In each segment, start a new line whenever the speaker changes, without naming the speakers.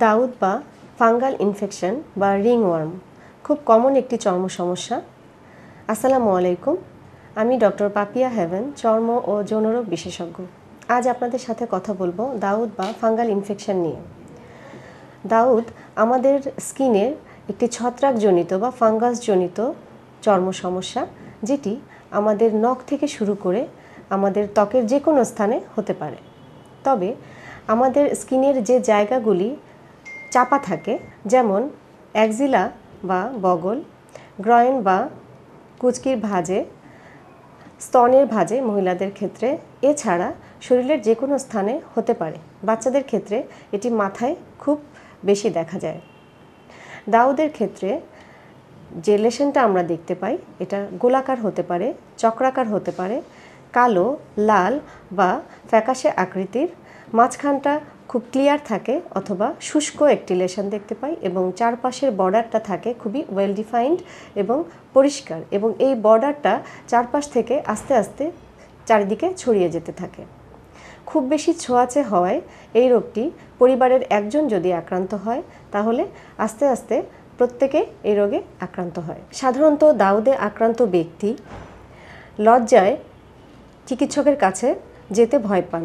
দাউদ বা fungal infection বা ringworm খুব কমন একটি চর্ম সমস্যা। আসসালামু আলাইকুম, আমি ডক্টর পাপিয়া হেভেন, চর্ম ও যৌনরোগ বিশেষজ্ঞ। আজ আপনাদের সাথে কথা বলবো দাউদ বা ফাঙ্গাল ইনফেকশন নিয়ে। দাউদ আমাদের স্কিনের একটি ছত্রাকজনিত বা ফাঙ্গাসজনিত চর্ম সমস্যা, যেটি আমাদের নখ থেকে শুরু করে আমাদের ত্বকের যে কোনো স্থানে হতে পারে। তবে আমাদের স্কিনের যে জায়গাগুলি চাপা থাকে, যেমন অ্যাক্সিলা বা বগল, গ্রয়েন বা কুচকির ভাঁজে, স্তনের ভাঁজে মহিলাদের ক্ষেত্রে, এছাড়া শরীরের যে কোনো স্থানে হতে পারে। বাচ্চাদের ক্ষেত্রে এটি মাথায় খুব বেশি দেখা যায়। দাউদের ক্ষেত্রে যে লেশনটা আমরা দেখতে পাই, এটা গোলাকার হতে পারে, চক্রাকার হতে পারে, কালো, লাল বা ফ্যাকাশে আকৃতির, মাঝখানটা খুব ক্লিয়ার থাকে অথবা শুষ্ক একটি লেশন দেখতে পাই এবং চারপাশের বর্ডারটা থাকে খুবই ওয়েল ডিফাইন্ড এবং পরিষ্কার, এবং এই বর্ডারটা চারপাশ থেকে আস্তে আস্তে চারিদিকে ছড়িয়ে যেতে থাকে। খুব বেশি ছোঁয়াচে হওয়ায় এই রোগটি পরিবারের একজন যদি আক্রান্ত হয়, তাহলে আস্তে আস্তে প্রত্যেকে এই রোগে আক্রান্ত হয়। সাধারণত দাউদে আক্রান্ত ব্যক্তি লজ্জায় চিকিৎসকের কাছে যেতে ভয় পান।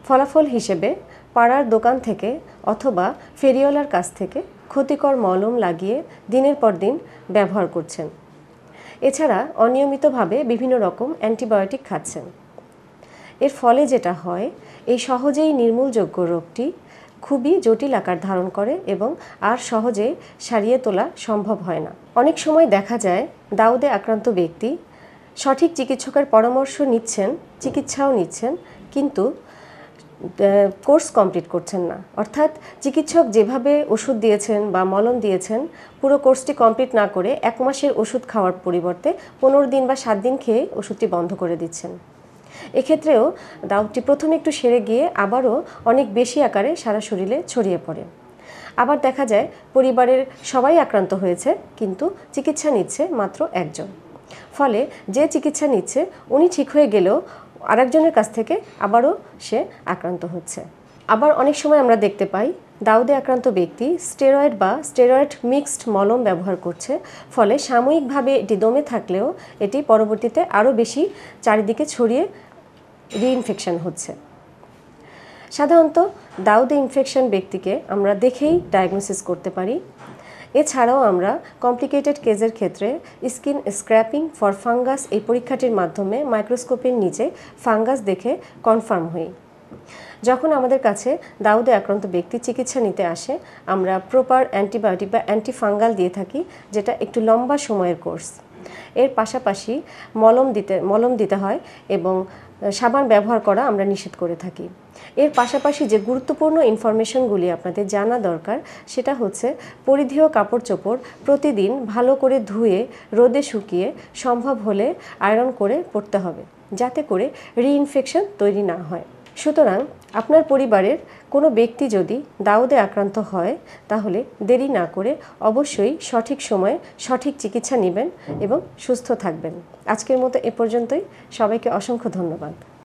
ফলাফল হিসেবে পাড়ার দোকান থেকে অথবা ফেরিওয়ালার কাছ থেকে ক্ষতিকর মলম লাগিয়ে দিনের পর দিন ব্যবহার করছেন। এছাড়া অনিয়মিতভাবে বিভিন্ন রকম অ্যান্টিবায়োটিক খাচ্ছেন। এর ফলে যেটা হয়, এই সহজেই নির্মূলযোগ্য রোগটি খুবই জটিল আকার ধারণ করে এবং আর সহজে সারিয়ে তোলা সম্ভব হয় না। অনেক সময় দেখা যায় দাউদে আক্রান্ত ব্যক্তি সঠিক চিকিৎসকের পরামর্শ নিচ্ছেন, চিকিৎসাও নিচ্ছেন, কিন্তু কোর্স কমপ্লিট করছেন না। অর্থাৎ চিকিৎসক যেভাবে ওষুধ দিয়েছেন বা মলম দিয়েছেন, পুরো কোর্সটি কমপ্লিট না করে 1 মাসের ওষুধ খাওয়ার পরিবর্তে 15 দিন বা 7 দিন খেয়ে ওষুধটি বন্ধ করে দিচ্ছেন। এক্ষেত্রেও দাউদটি প্রথমে একটু সেরে গিয়ে আবারও অনেক বেশি আকারে সারা শরীরে ছড়িয়ে পড়ে। আবার দেখা যায় পরিবারের সবাই আক্রান্ত হয়েছে, কিন্তু চিকিৎসা নিচ্ছে মাত্র একজন। ফলে যে চিকিৎসা নিচ্ছে উনি ঠিক হয়ে গেলেও আরেকজনের কাছ থেকে আবারও সে আক্রান্ত হচ্ছে। আবার অনেক সময় আমরা দেখতে পাই দাউদে আক্রান্ত ব্যক্তি স্টেরয়েড বা স্টেরয়েড মিক্সড মলম ব্যবহার করছে, ফলে সাময়িকভাবে এটি দমে থাকলেও এটি পরবর্তীতে আরও বেশি চারিদিকে ছড়িয়ে রিইনফেকশন হচ্ছে। সাধারণত দাউদে ইনফেকশন ব্যক্তিকে আমরা দেখেই ডায়াগনোসিস করতে পারি। এছাড়াও আমরা কমপ্লিকেটেড কেসের ক্ষেত্রে স্কিন স্ক্র্যাপিং ফর ফাঙ্গাস এই পরীক্ষাটির মাধ্যমে মাইক্রোস্কোপের নিচে ফাঙ্গাস দেখে কনফার্ম হই। যখন আমাদের কাছে দাউদে আক্রান্ত ব্যক্তি চিকিৎসা নিতে আসে, আমরা প্রপার অ্যান্টিবায়োটিক বা অ্যান্টিফাঙ্গাল দিয়ে থাকি, যেটা একটু লম্বা সময়ের কোর্স। এর পাশাপাশি মলম দিতে হয় এবং সাবান ব্যবহার করা আমরা নিষেধ করে থাকি। এর পাশাপাশি যে গুরুত্বপূর্ণ ইনফরমেশনগুলি আপনাদের জানা দরকার, সেটা হচ্ছে পরিধেয় কাপড় চোপড় প্রতিদিন ভালো করে ধুয়ে রোদে শুকিয়ে সম্ভব হলে আয়রন করে পরতে হবে, যাতে করে রিইনফেকশন তৈরি না হয়। সুতরাং আপনার পরিবারের কোনো ব্যক্তি যদি দাউদে আক্রান্ত হয়, তাহলে দেরি না করে অবশ্যই সঠিক সময়ে সঠিক চিকিৎসা নেবেন এবং সুস্থ থাকবেন। আজকের মতো এ পর্যন্তই। সবাইকে অসংখ্য ধন্যবাদ।